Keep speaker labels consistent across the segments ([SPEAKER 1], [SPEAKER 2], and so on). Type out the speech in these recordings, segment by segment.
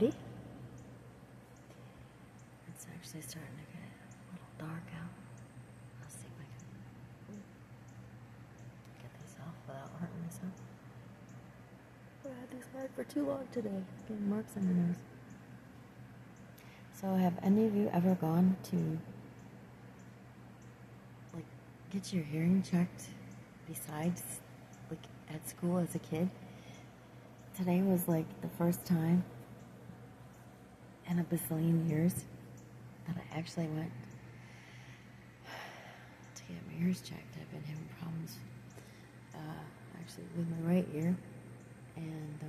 [SPEAKER 1] cloudy. It's actually starting to get a little dark out. I'll see if I can get these off without hurting myself. I had these hard for too long today. Getting marks on my nose. So have any of you ever gone to like get your hearing checked besides like at school as a kid? Today was like the first time in a bazillion years that I actually went to get my ears checked. I've been having problems actually with my right ear and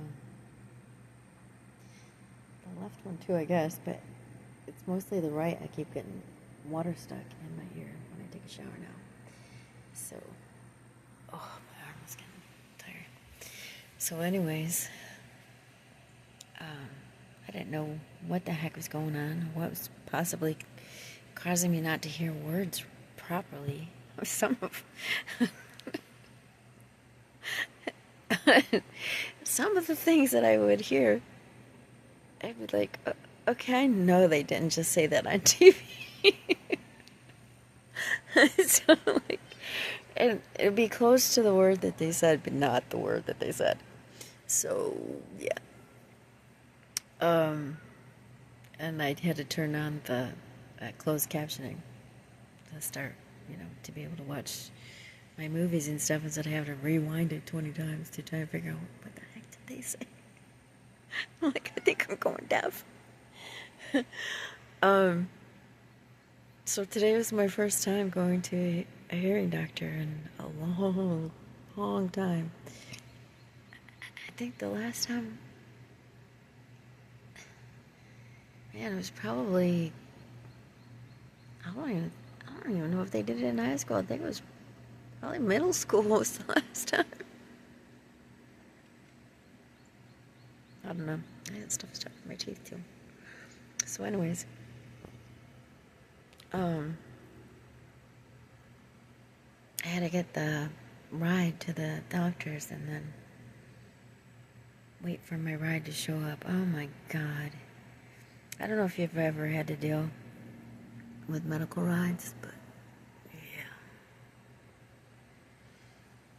[SPEAKER 1] the left one too, I guess, but it's mostly the right. I keep getting water stuck in my ear when I take a shower now. So, my arm is getting tired. So anyways, I didn't know what the heck was going on, what was possibly causing me not to hear words properly. Some of the things that I would hear, I'd be like, okay, I know they didn't just say that on TV. So, like, and it'd be close to the word that they said, but not the word that they said. So, yeah. And I had to turn on the closed captioning to start, to be able to watch my movies and stuff instead of having to rewind it 20 times to try and figure out what the heck did they say. I'm like, I think I'm going deaf. So today was my first time going to a hearing doctor in a long, long time. I think the last time, man, it was probably, I don't even know if they did it in high school. I think it was probably middle school was the last time. I don't know. I had stuff stuck in my teeth too. So anyways, I had to get the ride to the doctor's and then wait for my ride to show up. Oh my God. I don't know if you've ever had to deal with medical rides, but yeah.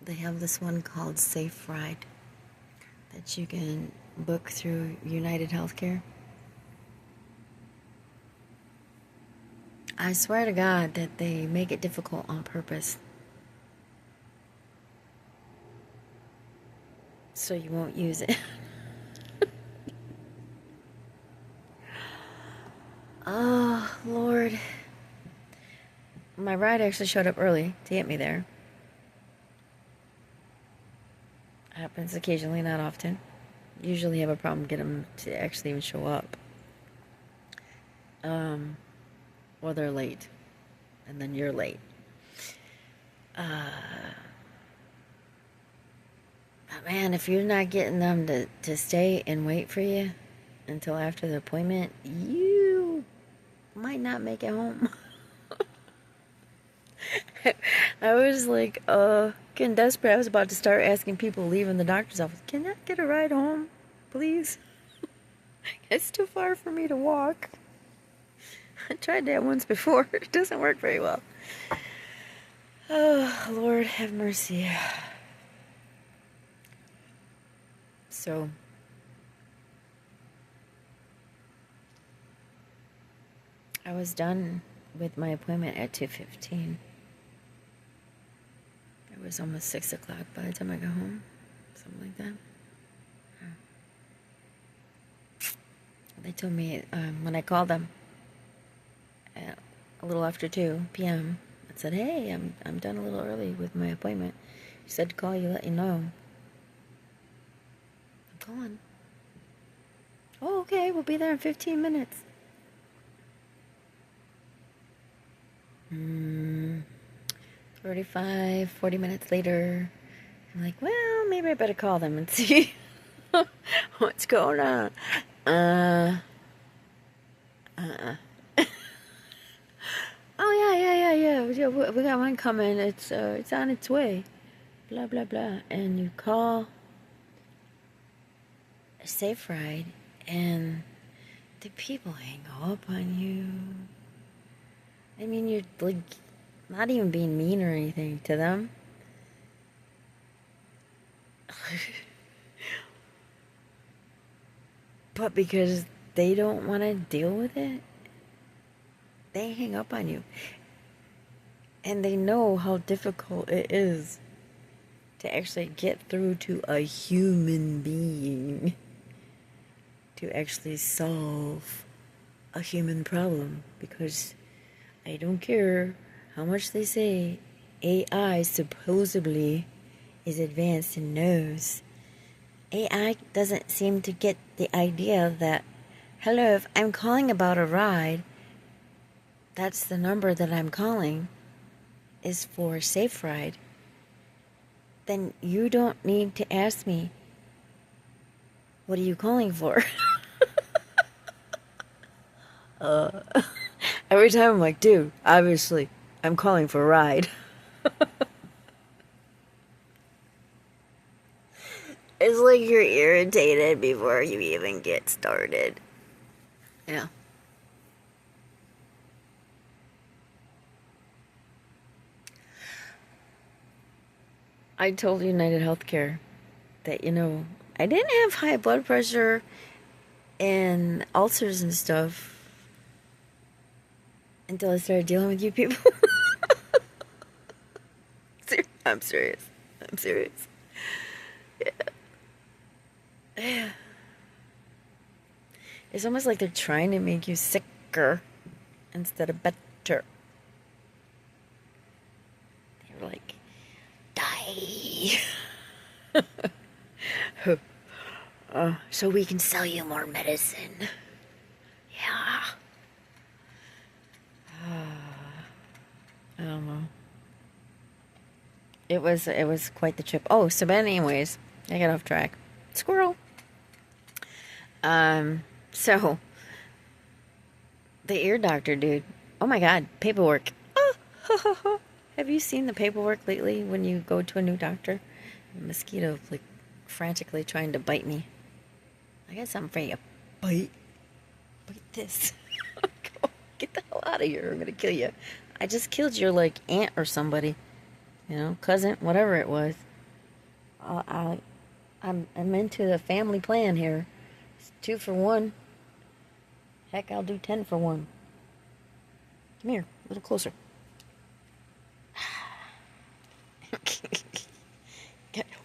[SPEAKER 1] They have this one called Safe Ride that you can book through United Healthcare. I swear to God that they make it difficult on purpose. So you won't use it. Oh, Lord. My ride actually showed up early to get me there. Happens occasionally, not often. Usually have a problem getting them to actually even show up. Or they're late. And then you're late. But man, if you're not getting them to stay and wait for you until after the appointment, you might not make it home. I was like, getting desperate. I was about to start asking people leaving the doctor's office, can I get a ride home, please? It's too far for me to walk. I tried that once before. It doesn't work very well. Oh, Lord, have mercy. So, I was done with my appointment at 2:15. It was almost 6 o'clock by the time I got home. Something like that. They told me when I called them at a little after 2 p.m. I said, hey, I'm done a little early with my appointment. She said to call you, let you know. I'm calling. Oh, okay, we'll be there in 15 minutes. 35, 40 minutes later, I'm like, well, maybe I better call them and see what's going on. Oh, yeah. We got one coming. It's on its way. Blah, blah, blah. And you call a Safe Ride, and Do people hang up on you? I mean, you're like not even being mean or anything to them. But because they don't want to deal with it, they hang up on you. And they know how difficult it is to actually get through to a human being, to actually solve a human problem. Because I don't care how much they say AI supposedly is advanced and knows. AI doesn't seem to get the idea that, hello, if I'm calling about a ride, that's the number that I'm calling is for Safe Ride. Then you don't need to ask me, what are you calling for? Every time I'm like, dude, obviously, I'm calling for a ride. It's like you're irritated before you even get started. Yeah. I told United Healthcare that, I didn't have high blood pressure and ulcers and stuff until I started dealing with you people. I'm serious. I'm serious. Yeah. It's almost like they're trying to make you sicker instead of better. They're like, die. So we can sell you more medicine. Yeah. I don't know. It was quite the trip. Oh, so but anyways, I got off track. Squirrel. So the ear doctor dude. Oh my god, paperwork. Oh, have you seen the paperwork lately when you go to a new doctor? A mosquito like frantically trying to bite me. I got something for you. Bite this. Get the hell out of here. I'm gonna kill you. I just killed your like aunt or somebody. Cousin, whatever it was. I'm into the family plan here. It's 2 for 1. Heck, I'll do 10 for 1. Come here, a little closer.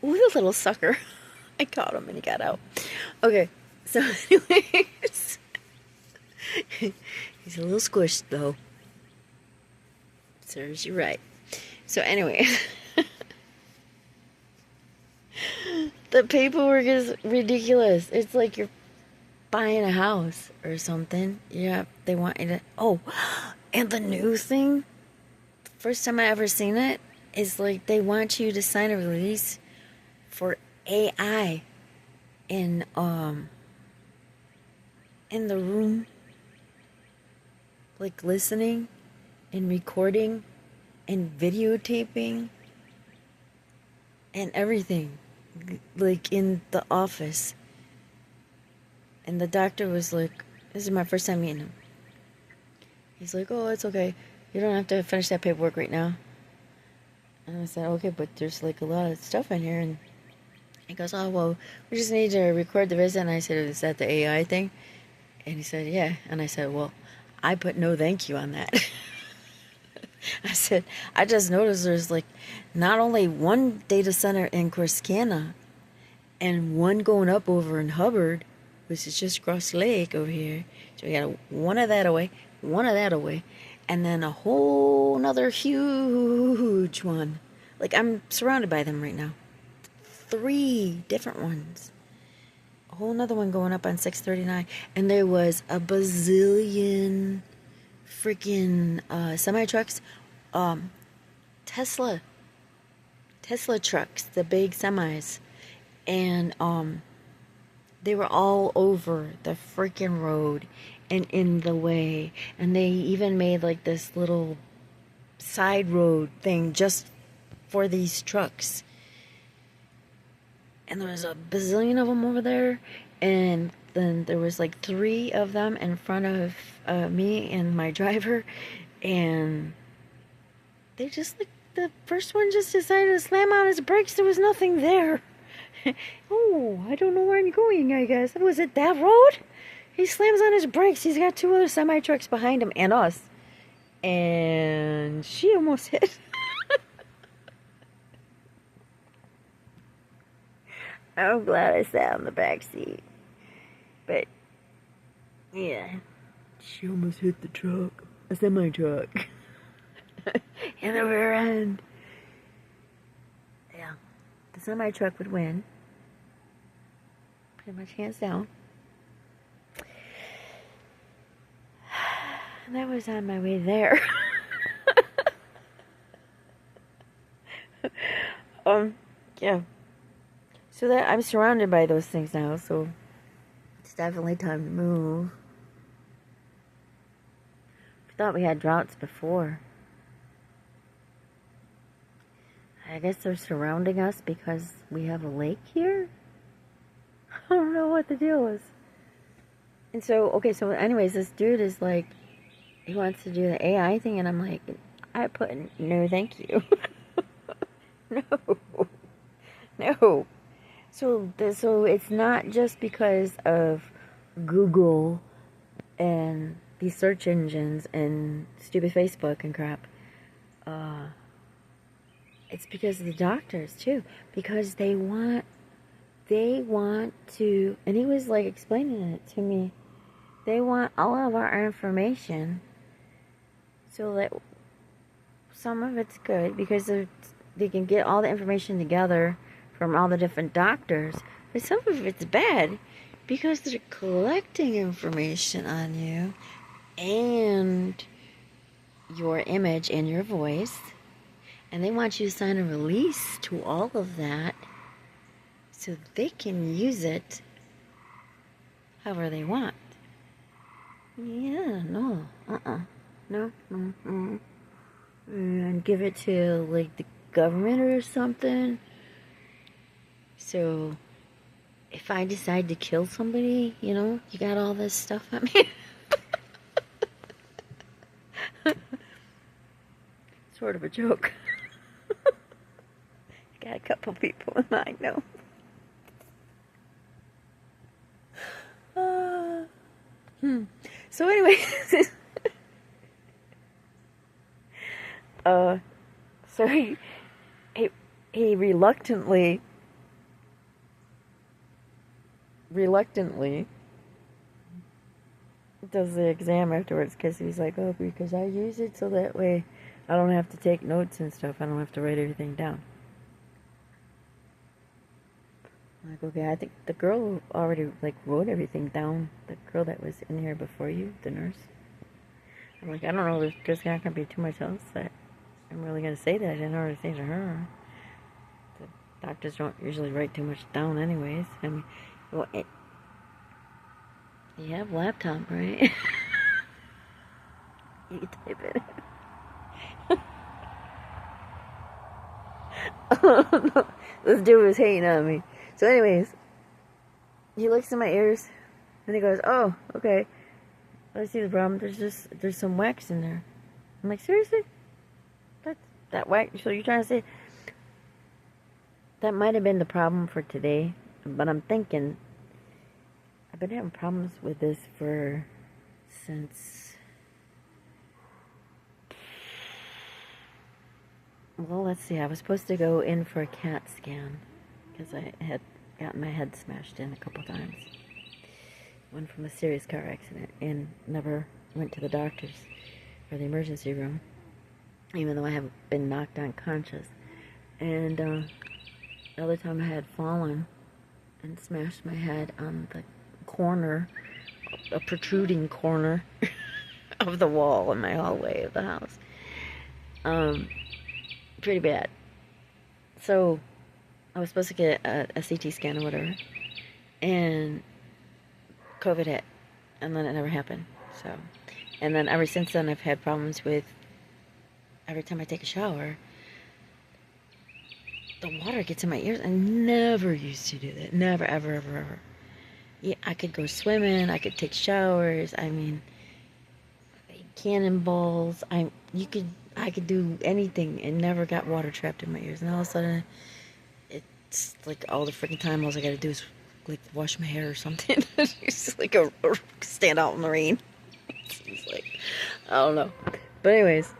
[SPEAKER 1] Ooh, the little sucker. I caught him and he got out. Okay, so anyways. He's a little squished though. Serves you right. So anyway. The paperwork is ridiculous. It's like you're buying a house or something. Yeah, they want you to. Oh, and the new thing, first time I ever seen it, is like they want you to sign a release for AI in the room, like listening and recording and videotaping and everything, like in the office. And the doctor was like, this is my first time meeting him. He's like, oh, it's okay. You don't have to finish that paperwork right now. And I said, okay, but there's like a lot of stuff in here. And he goes, oh, well, we just need to record the visit. And I said, is that the AI thing? And he said, yeah. And I said, well, I put no thank you on that. I said, I just noticed there's like not only one data center in Corsicana and one going up over in Hubbard, which is just across the lake over here. So we got one of that away, and then a whole nother huge one. Like I'm surrounded by them right now. 3 different ones. A whole nother one going up on 639. And there was a bazillion freaking semi-trucks. Tesla trucks, the big semis. And they were all over the freaking road and in the way. And they even made like this little side road thing just for these trucks. And there was a bazillion of them over there. And then there was like three of them in front of me and my driver, and they just like the first one just decided to slam on his brakes. There was nothing there. Oh, I don't know where I'm going, I guess. Was it that road? He slams on his brakes. He's got two other semi-trucks behind him and us. And she almost hit. I'm glad I sat on the back seat. But, yeah. She almost hit the truck. A semi-truck. In the rear end. Yeah. The semi-truck would win. Pretty much hands down. And I was on my way there. Yeah. So that I'm surrounded by those things now, so it's definitely time to move. I thought we had droughts before. I guess they're surrounding us because we have a lake here? I don't know what the deal is. And so, okay, so anyways, this dude is like, he wants to do the AI thing, and I'm like, I put, no thank you. No. No. So it's not just because of Google and these search engines and stupid Facebook and crap. It's because of the doctors too, because they want to, and he was like explaining it to me. They want all of our information, so that some of it's good because they can get all the information together from all the different doctors, but some of it's bad because they're collecting information on you and your image and your voice, and they want you to sign a release to all of that so they can use it however they want. Yeah, no, no, and give it to like the government or something. So if I decide to kill somebody, you know, you got all this stuff on me. Sort of a joke. Got a couple people in mind, no. So anyway, so he reluctantly does the exam afterwards because he's like, oh, because I use it so that way I don't have to take notes and stuff. I don't have to write everything down. I'm like, okay, I think the girl already like wrote everything down. The girl that was in here before you, the nurse. I'm like, I don't know, there's not going to be too much else that I'm really going to say that I didn't already say to her. The doctors don't usually write too much down anyways. I mean, well, you have a laptop, right? You can type it. This dude was hating on me. So anyways, he looks in my ears and he goes, oh, okay. I see the problem. There's some wax in there. I'm like, seriously? That wax? So you're trying to say that might have been the problem for today, but I'm thinking I've been having problems with this since, well, let's see, I was supposed to go in for a CAT scan because I had gotten my head smashed in a couple times. One from a serious car accident, and never went to the doctors or the emergency room, even though I have been knocked unconscious. And the other time I had fallen and smashed my head on the corner, a protruding corner of the wall in my hallway of the house. Pretty bad. So I was supposed to get a CT scan or whatever, and COVID hit, and then it never happened. So, and then ever since then, I've had problems with every time I take a shower, the water gets in my ears. I never used to do that. Never, ever, ever, ever. Yeah, I could go swimming. I could take showers. I mean, cannonballs. I could do anything and never got water trapped in my ears. And all of a sudden, it's like all the freaking time all I gotta do is like wash my hair or something. It's just like a stand out in the rain. It's like I don't know. But anyways,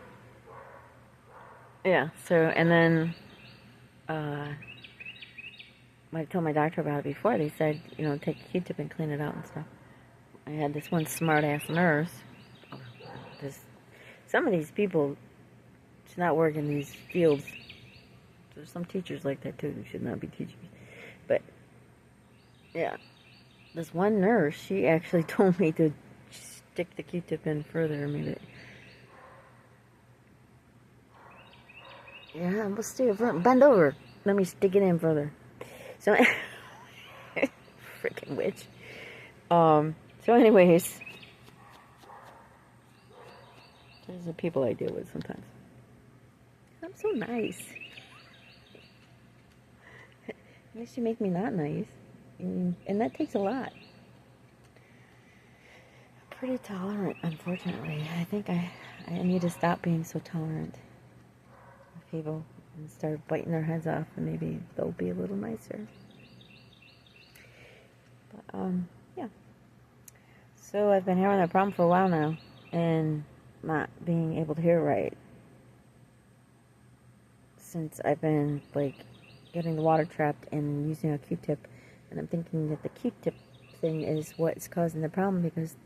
[SPEAKER 1] yeah. So and then I told my doctor about it before. They said, take a Q-tip and clean it out and stuff. I had this one smart ass nurse. This some of these people should not work in these fields. There's some teachers like that too who should not be teachers. But yeah, this one nurse, she actually told me to stick the Q-tip in further. I mean, yeah, let's stay bend over. Let me stick it in further. So, freaking witch. So anyways, there's the people I deal with sometimes. I'm so nice. Unless you make me not nice. And that takes a lot. I'm pretty tolerant, unfortunately. I think I need to stop being so tolerant of people and start biting their heads off, and maybe they'll be a little nicer. But, yeah. So I've been having that problem for a while now, and not being able to hear right. Since I've been, like, getting the water trapped and using a Q-tip, and I'm thinking that the Q-tip thing is what's causing the problem, because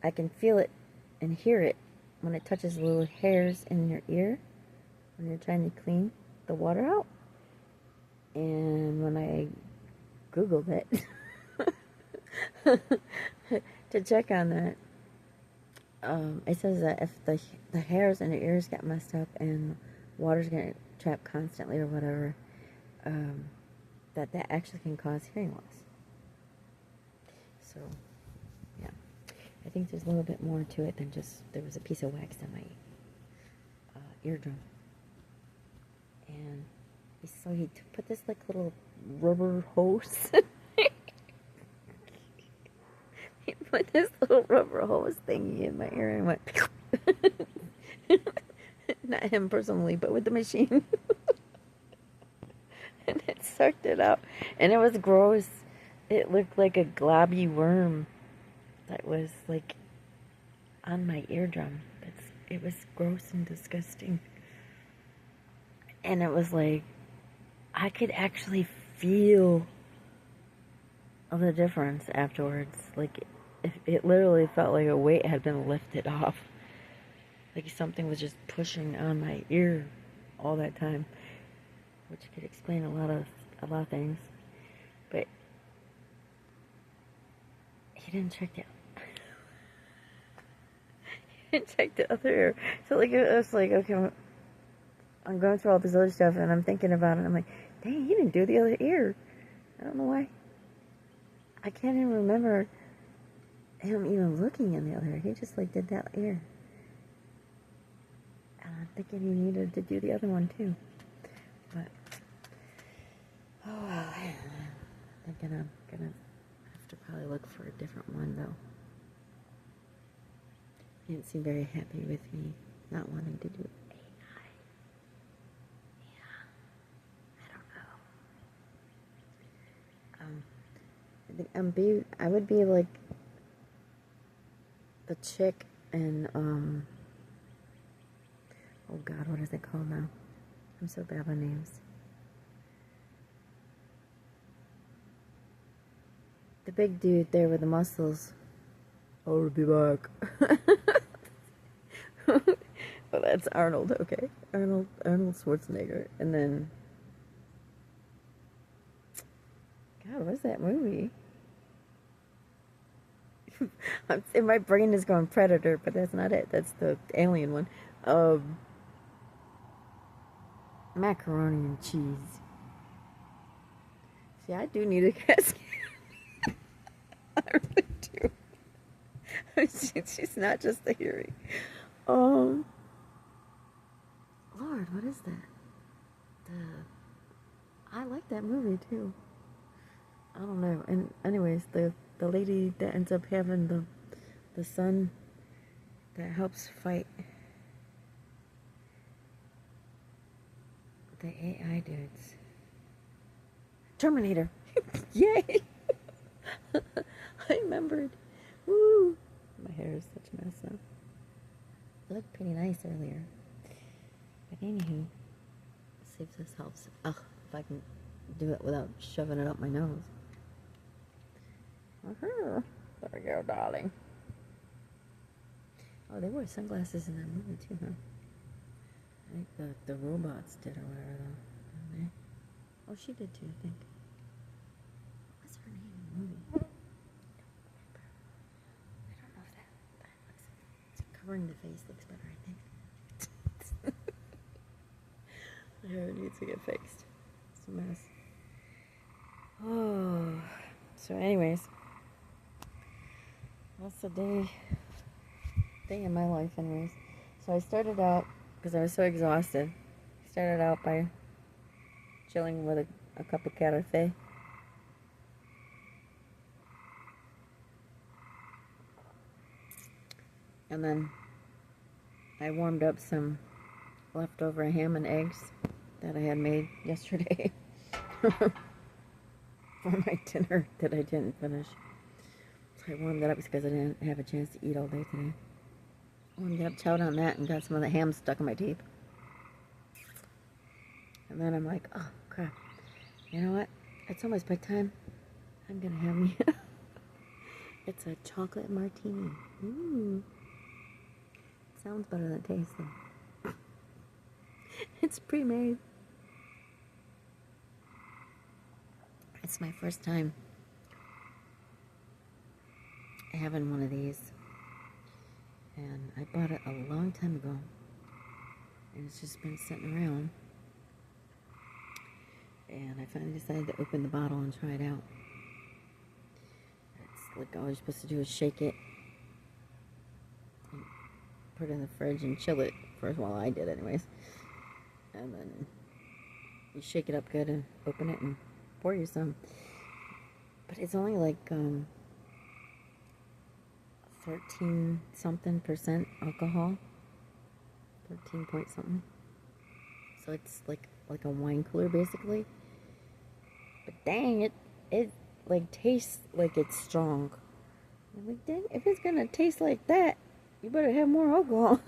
[SPEAKER 1] I can feel it and hear it when it touches the little hairs in your ear when you're trying to clean the water out. And when I Googled it to check on that, it says that if the hairs in your ears get messed up and water's getting trapped constantly or whatever, that actually can cause hearing loss. So, yeah. I think there's a little bit more to it than just there was a piece of wax in my eardrum. And so he put this like little rubber hose. He put this little rubber hose thingy in my ear and went. Not him personally, but with the machine. And it sucked it out. And it was gross. It looked like a globby worm that was like on my eardrum. It was gross and disgusting. And it was like, I could actually feel the difference afterwards. Like, it literally felt like a weight had been lifted off. Like something was just pushing on my ear all that time. Which could explain a lot of things. But he didn't check the he didn't check the other ear. So like it was like, okay, I'm going through all this other stuff and I'm thinking about it and I'm like, dang, he didn't do the other ear. I don't know why. I can't even remember him even looking in the other ear. He just like did that ear. And I'm thinking he needed to do the other one too. But oh well, I'm gonna have to probably look for a different one though. He didn't seem very happy with me not wanting to do AI. Yeah, I don't know. I think I would be like the chick in oh God, what is it called now? I'm so bad with names. The big dude there with the muscles. I will be back. Well, that's Arnold, okay. Arnold Schwarzenegger. And then God, what's that movie? My brain is going Predator, but that's not it. That's the alien one. Macaroni and cheese. See, I do need a casket. I really do. She's not just the hearing. Lord, what is that? I like that movie too. I don't know. And anyways, the the lady that ends up having the son that helps fight the AI dudes. Terminator. Yay! I remembered. Woo! My hair is such a mess now. It looked pretty nice earlier. But anywho, see if this helps. Ugh, if I can do it without shoving it up my nose. There we go, darling. Oh, they wore sunglasses in that movie too, huh? I think the robots did or whatever, though. Didn't they? Oh, she did too, I think. What's her name in the movie? I don't know if that looks... Covering the face looks better, I think. The hair needs to get fixed. It's a mess. Oh. So anyways. That's the day in my life anyways. So I started out, because I was so exhausted, started out by chilling with a cup of café. And then I warmed up some leftover ham and eggs that I had made yesterday for my dinner that I didn't finish. So I warmed that up because I didn't have a chance to eat all day today. Warmed up, chowed on that, and got some of the ham stuck in my teeth. And then I'm like, oh crap, you know what? It's almost bedtime. I'm gonna have me. It's a chocolate martini. Ooh. Sounds better than it tastes though. It's pre-made. It's my first time having one of these. And I bought it a long time ago. And it's just been sitting around. And I finally decided to open the bottle and try it out. It's like all you're supposed to do is shake it. And put it in the fridge and chill it. First of all, I did anyways. And then you shake it up good and open it and pour you some. But it's only like 13 something % alcohol. 13 point something. So it's like a wine cooler basically. But dang, it like tastes like it's strong. I'm like, dang, if it's gonna taste like that, you better have more alcohol.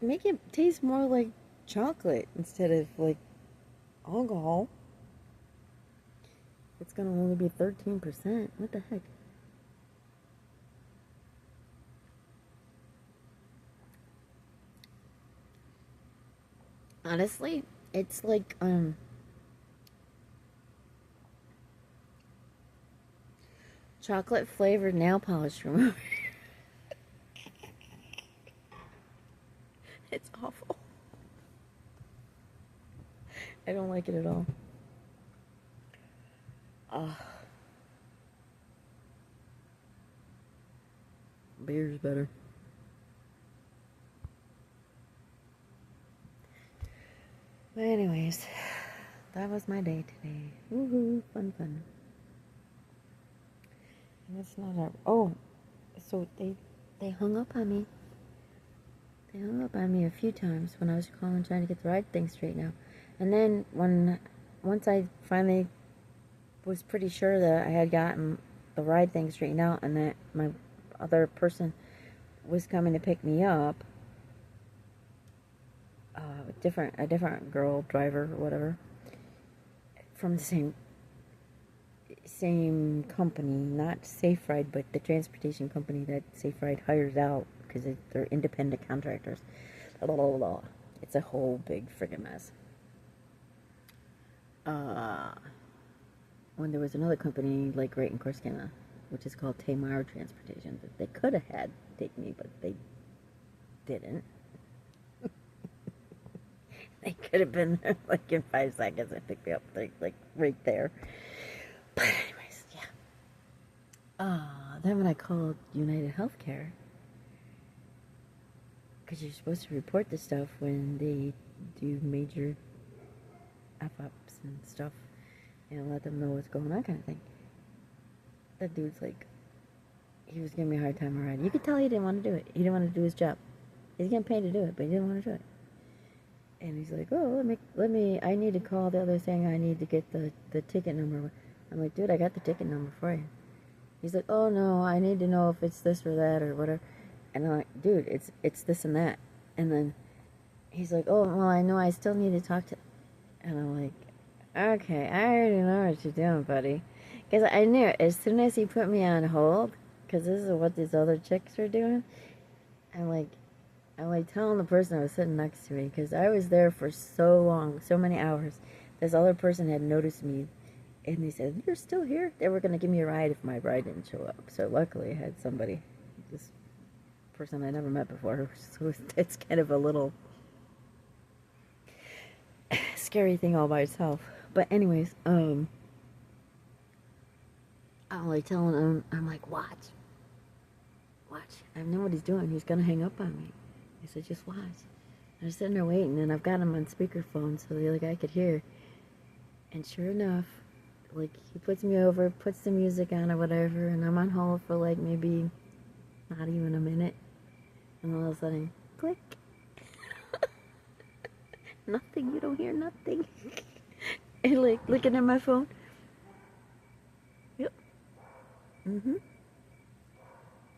[SPEAKER 1] Make it taste more like chocolate instead of like alcohol. It's gonna only be 13%. What the heck? Honestly, it's like chocolate flavored nail polish remover. It's awful. I don't like it at all. Beer's better. But anyways, that was my day today. Woohoo, fun. And it's not a... Oh, so they hung up on me. They hung up on me a few times when I was calling trying to get the ride thing straightened out. And then once I finally was pretty sure that I had gotten the ride thing straightened out and that my other person was coming to pick me up, a different girl driver or whatever from the same company, not Safe Ride, but the transportation company that Safe Ride hires out because they're independent contractors. Blah, blah, blah, blah. It's a whole big friggin' mess. When there was another company like right in Corsicana, which is called Tamar Transportation, that they could have had take me, but they didn't. They could have been there like in 5 seconds and picked me up like right there. But anyways, yeah. Then when I called United Healthcare, because you're supposed to report this stuff when they do major F-ups and stuff and let them know what's going on kind of thing. That dude's like, he was giving me a hard time already. You could tell he didn't want to do it. He didn't want to do his job. He's getting paid to do it, but he didn't want to do it. And he's like, oh, let me, I need to call the other thing. I need to get the ticket number. I'm like, dude, I got the ticket number for you. He's like, oh, no, I need to know if it's this or that or whatever. And I'm like, dude, it's this and that. And then he's like, oh, well, I know I still need to talk to... And I'm like, okay, I already know what you're doing, buddy. Because I knew as soon as he put me on hold, because this is what these other chicks are doing, I'm like telling the person that was sitting next to me, because I was there for so long, so many hours. This other person had noticed me, and they said, you're still here? They were going to give me a ride if my ride didn't show up. So luckily I had somebody, this person I never met before, so it's kind of a little scary thing all by itself. But anyways, I'm like telling him, I'm like, watch. I know what he's doing. He's going to hang up on me. I said, just watch. I was sitting there waiting, and I've got him on speakerphone so the other guy could hear. And sure enough, like, he puts me over, puts the music on or whatever, and I'm on hold for like maybe not even a minute. And all of a sudden, click. Nothing, you don't hear nothing. And like, looking at my phone. Yep. Mm-hmm.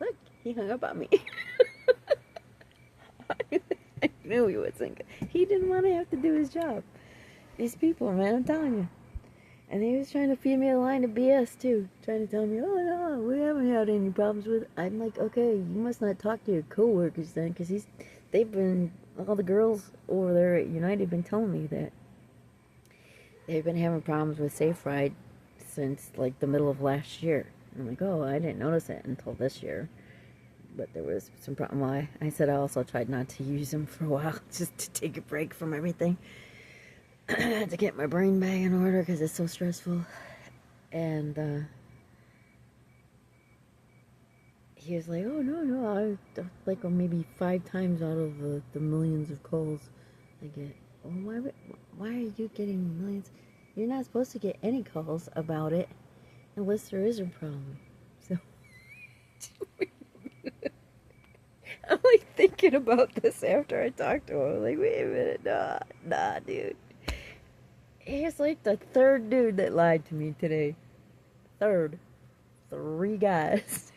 [SPEAKER 1] Look, he hung up on me. I knew he was thinking. He didn't want to have to do his job. These people, man, I'm telling you. And he was trying to feed me a line of BS, too. Trying to tell me, oh, no, we haven't had any problems with it. I'm like, okay, you must not talk to your coworkers then, because all the girls over there at United have been telling me that they've been having problems with Safe Ride since, like, the middle of last year. And I'm like, oh, I didn't notice it until this year. But there was some problem. Well, I said I also tried not to use them for a while, just to take a break from everything. To get my brain back in order, because it's so stressful. And he was like, oh, no, I like maybe 5 times out of the millions of calls I get. Well, why are you getting millions? You're not supposed to get any calls about it unless there is a problem. So I'm like thinking about this after I talked to him. I'm like, wait a minute, nah, dude. He's like the 3rd dude that lied to me today. 3rd. 3 guys.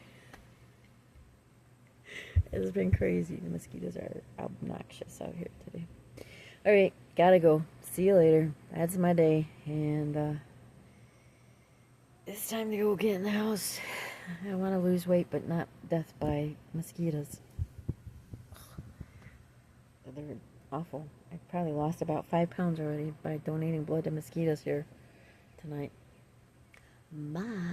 [SPEAKER 1] It's been crazy. The mosquitoes are obnoxious out here today. Alright, gotta go. See you later. That's my day. And it's time to go get in the house. I want to lose weight, but not death by mosquitoes. They're awful. I probably lost about 5 pounds already by donating blood to mosquitoes here tonight. Bye.